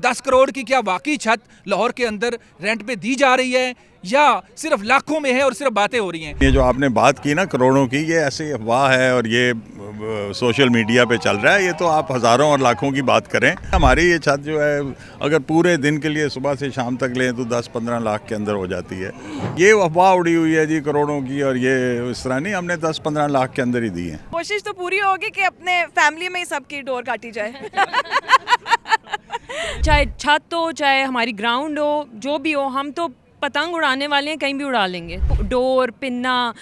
10 करोड़ की क्या वाकई छत लाहौर के अंदर रेंट पे दी जा रही है या सिर्फ लाखों में है और सिर्फ बातें हो रही हैं? ये जो आपने बात की ना करोड़ों की, ये ऐसी अफवाह है और ये सोशल मीडिया पे चल रहा है। ये तो आप हज़ारों और लाखों की बात करें। हमारी ये छत जो है अगर पूरे दिन के लिए सुबह से शाम तक लें तो 10-15 लाख के अंदर हो जाती है। ये अफवाह उड़ी हुई है जी करोड़ों की, और ये इस तरह नहीं, हमने 10-15 लाख के अंदर ही दी है। कोशिश तो पूरी होगी कि अपने फैमिली में ही सबकी डोर काटी जाए। चाहे छत हो चाहे हमारी ग्राउंड हो, जो भी हो, हम तो पतंग उड़ाने वाले हैं, कहीं भी उड़ा लेंगे। डोर, पिन्ना,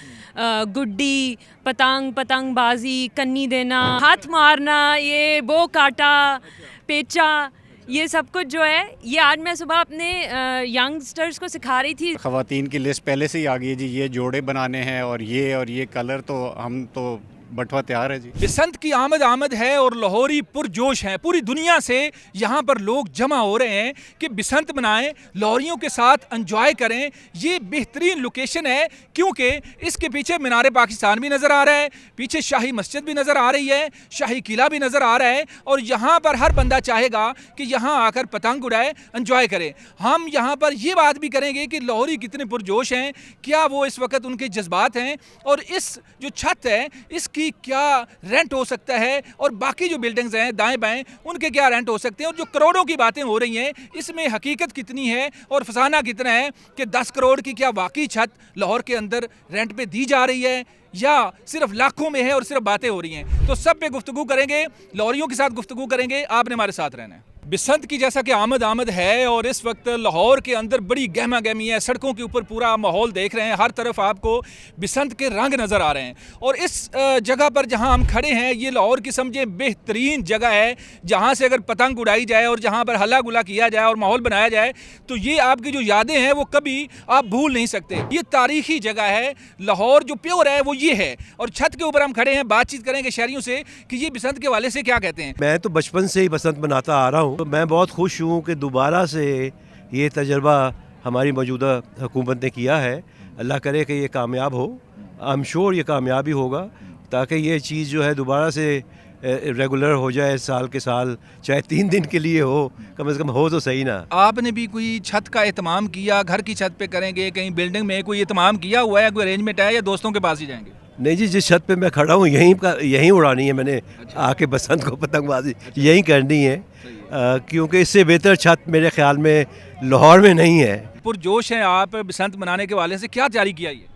गुड्डी, पतंगबाजी, कन्नी देना, हाथ मारना, ये बो काटा, पेचा, ये सब कुछ जो है, ये आज मैं सुबह अपने यंगस्टर्स को सिखा रही थी। ख़वातीन की लिस्ट पहले से ही आ गई है जी, ये जोड़े बनाने हैं और ये कलर, तो हम तो बटवा तैयार है जी। बसंत की आमद है और लाहौरी पुरजोश हैं। पूरी दुनिया से यहाँ पर लोग जमा हो रहे हैं कि बसंत मनाएं, लाहौरियों के साथ एंजॉय करें। ये बेहतरीन लोकेशन है क्योंकि इसके पीछे मीनार पाकिस्तान भी नज़र आ रहा है, पीछे शाही मस्जिद भी नज़र आ रही है, शाही किला भी नज़र आ रहा है, और यहाँ पर हर बंदा चाहेगा कि यहाँ आकर पतंग उड़ाए, एंजॉय करे। हम यहाँ पर ये बात भी करेंगे कि लाहौरी कितने पुरजोश हैं, क्या वो इस वक्त उनके जज्बात हैं, और इस जो छत है इसकी क्या रेंट हो सकता है, और बाकी जो बिल्डिंग्स हैं दाएं बाएं उनके क्या रेंट हो सकते हैं, और जो करोड़ों की बातें हो रही हैं इसमें हकीकत कितनी है और फसाना कितना है कि 10 करोड़ की क्या वाकई छत लाहौर के अंदर रेंट पे दी जा रही है या सिर्फ लाखों में है और सिर्फ बातें हो रही हैं। तो सब पे गुफ्तगू करेंगे, लाहौरियों के साथ गुफ्तगू करेंगे। आपने हमारे साथ रहना है। बसंत की जैसा कि आमद है और इस वक्त लाहौर के अंदर बड़ी गहमा गहमी है। सड़कों के ऊपर पूरा माहौल देख रहे हैं, हर तरफ आपको बसंत के रंग नज़र आ रहे हैं। और इस जगह पर जहां हम खड़े हैं, ये लाहौर की समझे बेहतरीन जगह है जहां से अगर पतंग उड़ाई जाए और जहां पर हल्ला गुला किया जाए और माहौल बनाया जाए तो ये आपकी जो यादें हैं वो कभी आप भूल नहीं सकते। ये तारीखी जगह है, लाहौर जो प्योर है वो ये है। और छत के ऊपर हम खड़े हैं, बातचीत करेंगे शहरियों से कि ये बसंत के हवाले से क्या कहते हैं। मैं तो बचपन से ही बसंत मनाता आ रहा हूँ, तो मैं बहुत खुश हूँ कि दोबारा से ये तजर्बा हमारी मौजूदा हुकूमत ने किया है। अल्लाह करे कि ये कामयाब हो। आई एम श्योर ये कामयाब ही होगा, ताकि ये चीज़ जो है दोबारा से रेगुलर हो जाए, साल के साल, चाहे 3 दिन के लिए हो, कम से कम हो तो सही ना। आपने भी कोई छत का एहतमाम किया? घर की छत पे करेंगे, कहीं बिल्डिंग में कोई एहतमाम किया हुआ है, कोई अरेंजमेंट है, या दोस्तों के पास ही जाएंगे? नहीं जी, जिस छत पे मैं खड़ा हूँ यहीं उड़ानी है मैंने। आके बसंत को पतंगबाजी यहीं करनी है, क्योंकि इससे बेहतर छत मेरे ख्याल में लाहौर में नहीं है। पुरजोश हैं आप बसंत मनाने के वाले से, क्या तैयारी किया ये?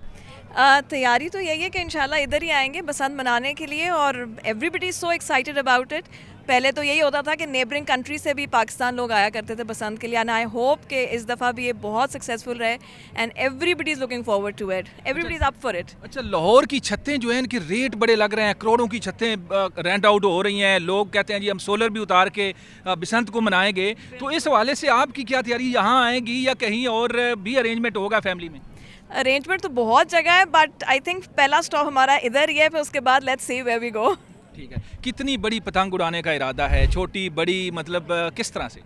तैयारी तो यही है कि इंशाल्लाह इधर ही आएंगे बसंत मनाने के लिए, और everybody is so excited about it. पहले तो यही होता था कि नेबरिंग कंट्री से भी पाकिस्तान लोग आया करते थे बसंत के लिए, एंड आई होप कि इस दफ़ा भी ये बहुत सक्सेसफुल रहे, and everybody is looking forward to it, everybody is up for it. अच्छा, लाहौर की छतें जो हैं इनके रेट बड़े लग रहे हैं, करोड़ों की छतें रेंट आउट हो रही हैं। लोग कहते हैं जी हम सोलर भी उतार के बसंत को मनाएंगे। तो इस हवाले से आपकी क्या तैयारी, यहाँ आएंगी या कहीं और भी अरेंजमेंट होगा फैमिली में? अरेंजमेंट तो बहुत जगह है, बट आई थिंक पहला स्टॉप हमारा इधर ही है, फिर उसके बाद let's see where we go. ठीक है। कितनी बड़ी पतंग उड़ाने का इरादा है? छोटी, बड़ी, मतलब किस तरह से?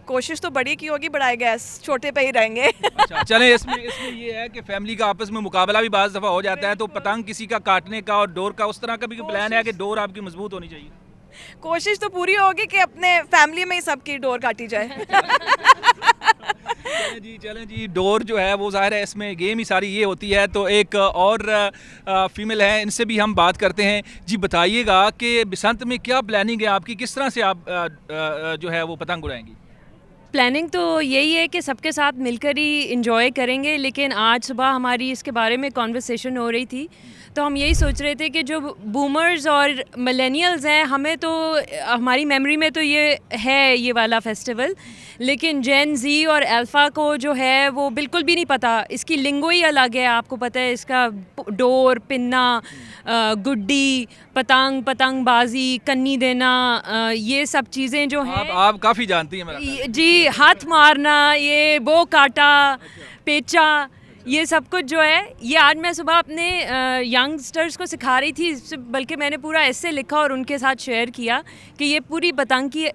कोशिश तो बड़ी की होगी, बट आई गेस छोटे पे ही रहेंगे। अच्छा, चलें, इसमें ये है कि फैमिली का आपस में मुकाबला भी बाज़ दफ़ा हो जाता है, तो पतंग किसी का काटने का और डोर का उस तरह का भी प्लान है कि डोर आपकी मजबूत होनी चाहिए? कोशिश तो पूरी होगी कि अपने फैमिली में ही सबकी डोर काटी जाए। चलें जी, डोर जो है वो ज़ाहिर है इसमें गेम ही सारी ये होती है। तो एक और फीमेल है, इनसे भी हम बात करते हैं। जी बताइएगा कि बसंत में क्या प्लानिंग है आपकी, किस तरह से आप जो है वो पतंग उड़ाएंगी? प्लानिंग तो यही है कि सबके साथ मिलकर ही इंजॉय करेंगे, लेकिन आज सुबह हमारी इसके बारे में कॉन्वर्सेशन हो रही थी, तो हम यही सोच रहे थे कि जो बूमर्स और मिलेनियल्स हैं, हमें तो हमारी मेमोरी में तो ये है ये वाला फेस्टिवल, लेकिन जेन जी और अल्फ़ा को जो है वो बिल्कुल भी नहीं पता। इसकी लिंगो ही अलग है, आपको पता है, इसका डोर, पिन्ना, गुड्डी, पतंगबाजी, कन्नी देना, ये सब चीज़ें जो हैं आप काफ़ी जानती हैं मेरा जी, हाथ मारना, ये बो काटा, पेचा, ये सब कुछ जो है, ये आज मैं सुबह अपने यंगस्टर्स को सिखा रही थी, बल्कि मैंने पूरा ऐसे लिखा और उनके साथ शेयर किया कि ये पूरी पतंग की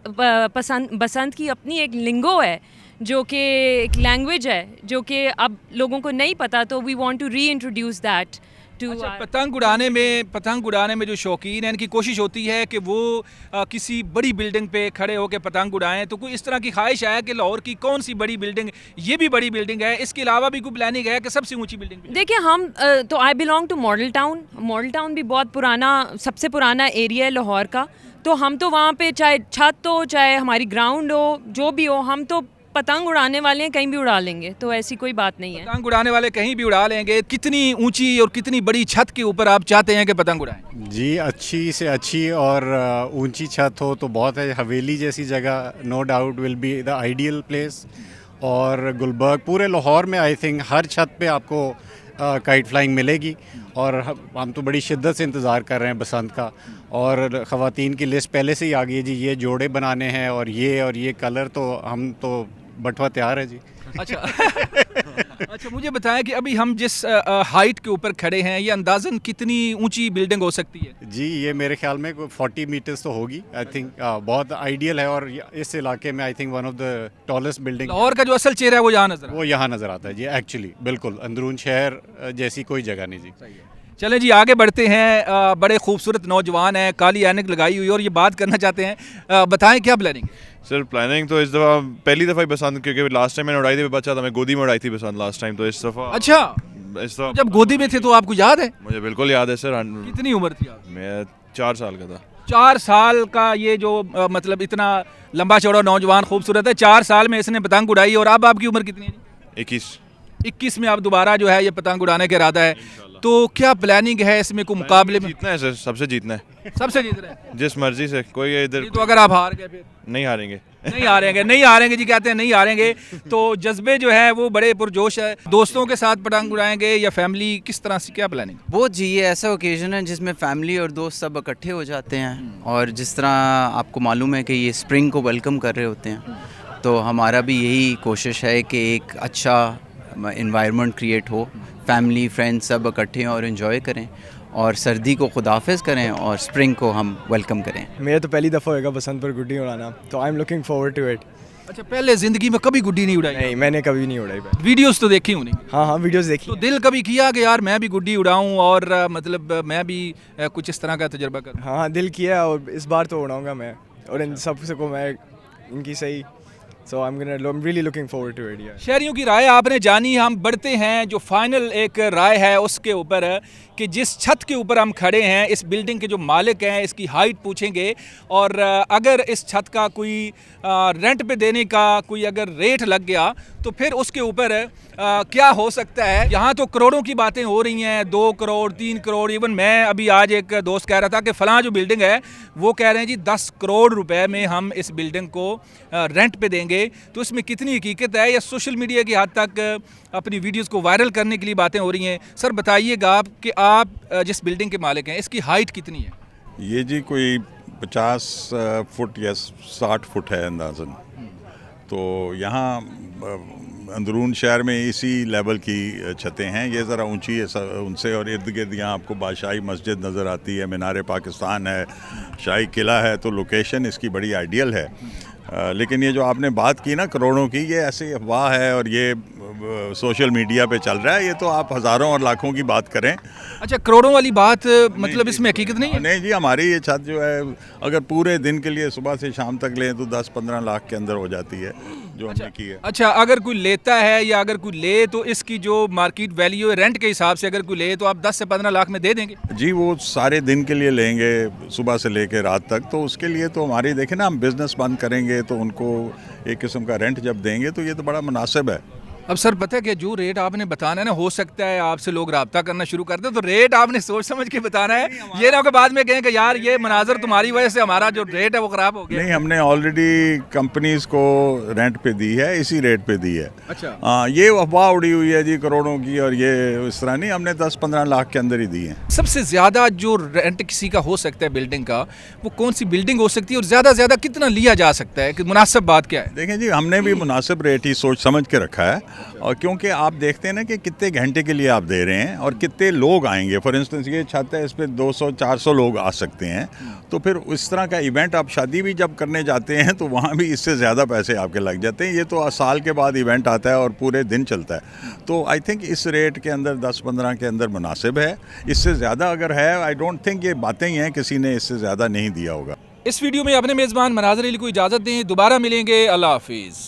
बसंत की अपनी एक लिंगो है, जो कि एक लैंग्वेज है जो कि अब लोगों को नहीं पता, तो we want to reintroduce that to अच्छा, our पतंग उड़ाने में जो शौकीन है इनकी कोशिश होती है कि वो किसी बड़ी बिल्डिंग पे खड़े होकर पतंग उड़ाएं, तो कोई इस तरह की ख्वाहिश है कि लाहौर की कौन सी बड़ी बिल्डिंग, ये भी बड़ी बिल्डिंग है, इसके अलावा भी कोई प्लानिंग है कि सबसे ऊंची बिल्डिंग पे? देखिए हम तो I belong to Model Town भी बहुत पुराना, सबसे पुराना एरिया है लाहौर का। तो हम तो वहाँ पे चाहे छत हो चाहे हमारी ग्राउंड हो जो भी हो, हम तो पतंग उड़ाने वाले हैं, कहीं भी उड़ा लेंगे, तो ऐसी कोई बात नहीं है। पतंग उड़ाने वाले कहीं भी उड़ा लेंगे। कितनी ऊंची और कितनी बड़ी छत के ऊपर आप चाहते हैं कि पतंग उड़ाएं? जी अच्छी से अच्छी और ऊंची छत हो तो बहुत है। हवेली जैसी जगह no doubt will be the ideal place. और गुलबर्ग पूरे लाहौर में आई थिंक हर छत पे आपको काइट फ्लाइंग मिलेगी। और हम तो बड़ी शिद्दत से इंतज़ार कर रहे हैं बसंत का। और ख़वातीन की लिस्ट पहले से ही आ गई है जी, ये जोड़े बनाने हैं और ये कलर, तो हम तो बटवा तैयार है जी। अच्छा अच्छा, मुझे बताएं कि अभी हम जिस हाइट के ऊपर खड़े हैं, ये अंदाज़न कितनी ऊंची बिल्डिंग हो सकती है? जी ये मेरे ख्याल में 40 मीटर्स तो होगी आई थिंक। बहुत आइडियल है। और इस इलाके में I think one of the tallest building Lahore का जो असल चेहरा है वो यहाँ नजर वो यहाँ नज़र आता है जी। एक्चुअली बिल्कुल अंदरून शहर जैसी कोई जगह नहीं जी। चलें जी, आगे बढ़ते हैं। बड़े खूबसूरत नौजवान हैं, काली ऐनक लगाई हुई, और ये बात करना चाहते हैं। बताएं क्या प्लानिंग? सर प्लानिंग तो इस दफ़ा पहली दफ़ा ही बसंत, क्योंकि लास्ट टाइम मैंने उड़ाई थी बच्चा था, मैं गोदी में उड़ाई थी बसंत लास्ट टाइम। तो इस दफ़ा अच्छा, इस दफ़ा जब गोदी में थे तो आपको याद है? मुझे बिल्कुल याद है सर। कितनी उम्र थी आप? मैं 4 साल का था। 4 साल का ये जो मतलब इतना लंबा चौड़ा नौजवान खूबसूरत है, 4 साल में इसने पतंग उड़ाई। और अब आपकी उम्र कितनी है जी? 21 में आप दोबारा जो है ये पतंग उड़ाने का इरादा है। तो क्या प्लानिंग है इसमें? कोई मुकाबले में जीतना है सर, सबसे जीतना है। सबसे जीत रहे हैं? जिस मर्जी से कोई इधर तो अगर आप हार गए फिर? नहीं हारेंगे। नहीं हारेंगे जी, कहते हैं नहीं हारेंगे। तो जज्बे जो है वो बड़े पुरजोश है। दोस्तों के साथ पतंग उड़ाएंगे या फैमिली, किस तरह से, क्या प्लानिंग? बहुत जी, ये ऐसा ओकेजन है जिसमें फैमिली और दोस्त सब इकट्ठे हो जाते हैं। और जिस तरह आपको मालूम है कि ये स्प्रिंग को वेलकम कर रहे होते हैं, तो हमारा भी यही कोशिश है कि एक अच्छा इन्वायरमेंट क्रिएट हो, फैमिली फ्रेंड्स सब इकट्ठे हों और इन्जॉय करें, और सर्दी को खुदाफिज करें और स्प्रिंग को हम वेलकम करें। मेरा तो पहली दफ़ा होएगा बसंत पर गुड्डी उड़ाना, तो I am looking forward to it. अच्छा, पहले जिंदगी में कभी गुड्डी नहीं उड़ाई? नहीं, मैंने कभी नहीं उड़ाई। वीडियोस तो देखी होंगी? हाँ वीडियोस देखी। तो दिल कभी किया कि यार मैं भी गुड्डी उड़ाऊं और मतलब मैं भी कुछ इस तरह का तजुर्बा करूं? हाँ दिल किया, और इस बार तो उड़ाऊंगा मैं, और इन सब को मैं इनकी सही। So I'm really looking forward to it. Yeah. शहरियों की राय आपने जानी। हम बढ़ते हैं जो फाइनल एक राय है उसके ऊपर, कि जिस छत के ऊपर हम खड़े हैं, इस बिल्डिंग के जो मालिक हैं, इसकी हाइट पूछेंगे। और अगर इस छत का कोई रेंट पे देने का कोई अगर रेट लग गया तो फिर उसके ऊपर क्या हो सकता है। यहाँ तो करोड़ों की बातें हो रही हैं, 2 करोड़ 3 करोड़। इवन मैं अभी आज एक दोस्त कह रहा था कि फ़लाँ जो बिल्डिंग है वो कह रहे हैं जी 10 करोड़ रुपए में हम इस बिल्डिंग को रेंट पे देंगे। तो इसमें कितनी हकीकत है या सोशल मीडिया की हद तक अपनी वीडियोस को वायरल करने के लिए बातें हो रही हैं? सर बताइएगा आप कि आप जिस बिल्डिंग के मालिक हैं, इसकी हाइट कितनी है? ये जी कोई 50 फुट या 60 फुट है अंदाज़न। तो यहाँ अंदरून शहर में इसी लेवल की छतें हैं। ये ज़रा ऊंची है उनसे, और इर्द गिर्द यहाँ आपको बादशाही मस्जिद नज़र आती है, मीनार पाकिस्तान है, शाही किला है। तो लोकेशन इसकी बड़ी आइडियल है। लेकिन ये जो आपने बात की ना करोड़ों की, ये ऐसी अफवाह है और ये सोशल मीडिया पे चल रहा है। ये तो आप हज़ारों और लाखों की बात करें। अच्छा, करोड़ों वाली बात मतलब इसमें हकीकत नहीं है? नहीं जी, हमारी ये छत जो है अगर पूरे दिन के लिए सुबह से शाम तक लें तो 10-15 लाख के अंदर हो जाती है जो हमने की है। अच्छा, अगर कोई लेता है या अगर कोई ले तो इसकी जो मार्केट वैल्यू है रेंट के हिसाब से, अगर कोई ले तो आप 10 से 15 लाख में दे देंगे? जी, वो सारे दिन के लिए लेंगे, सुबह से लेकर रात तक। तो उसके लिए तो हमारी देखें ना, हम बिज़नेस बंद करेंगे तो उनको एक किस्म का रेंट जब देंगे तो ये तो बड़ा मुनासिब है। अब सर पता है कि जो रेट आपने बताना है ना, हो सकता है आपसे लोग रब्ता करना शुरू कर दें, तो रेट आपने सोच समझ के बताना है। ये ना कि बाद में कहें कि यार ये मनाजर तुम्हारी वजह से हमारा जो रेट है वो ख़राब हो गया। नहीं, हमने ऑलरेडी कंपनीज को रेंट पे दी है, इसी रेट पे दी है। अच्छा, हाँ, ये अफवाह उड़ी हुई है जी करोड़ों की, और ये इस तरह नहीं, हमने 10-15 लाख के अंदर ही दी है। सबसे ज़्यादा जो रेंट किसी का हो सकता है बिल्डिंग का, वो कौन सी बिल्डिंग हो सकती है और ज़्यादा कितना लिया जा सकता है? कि मुनासिब बात क्या है? देखें जी, हमने भी मुनासिब रेट ही सोच समझ के रखा है। और क्योंकि आप देखते हैं ना कि कितने घंटे के लिए आप दे रहे हैं और कितने लोग आएंगे। फॉर इंस्टेंस ये छत है, इस पर 200-400 लोग आ सकते हैं, तो फिर इस तरह का इवेंट आप शादी भी जब करने जाते हैं तो वहाँ भी इससे ज़्यादा पैसे आपके लग जाते हैं। ये तो साल के बाद इवेंट आता है और पूरे दिन चलता है, तो आई थिंक इस रेट के अंदर 10-15 के अंदर मुनासिब है। इससे ज़्यादा अगर है, आई डोंट थिंक, ये बातें ही हैं, किसी ने इससे ज़्यादा नहीं दिया होगा। इस वीडियो में अपने मेज़बान मनाज़र अली को इजाज़त दें, दोबारा मिलेंगे, अल्लाह हाफिज़।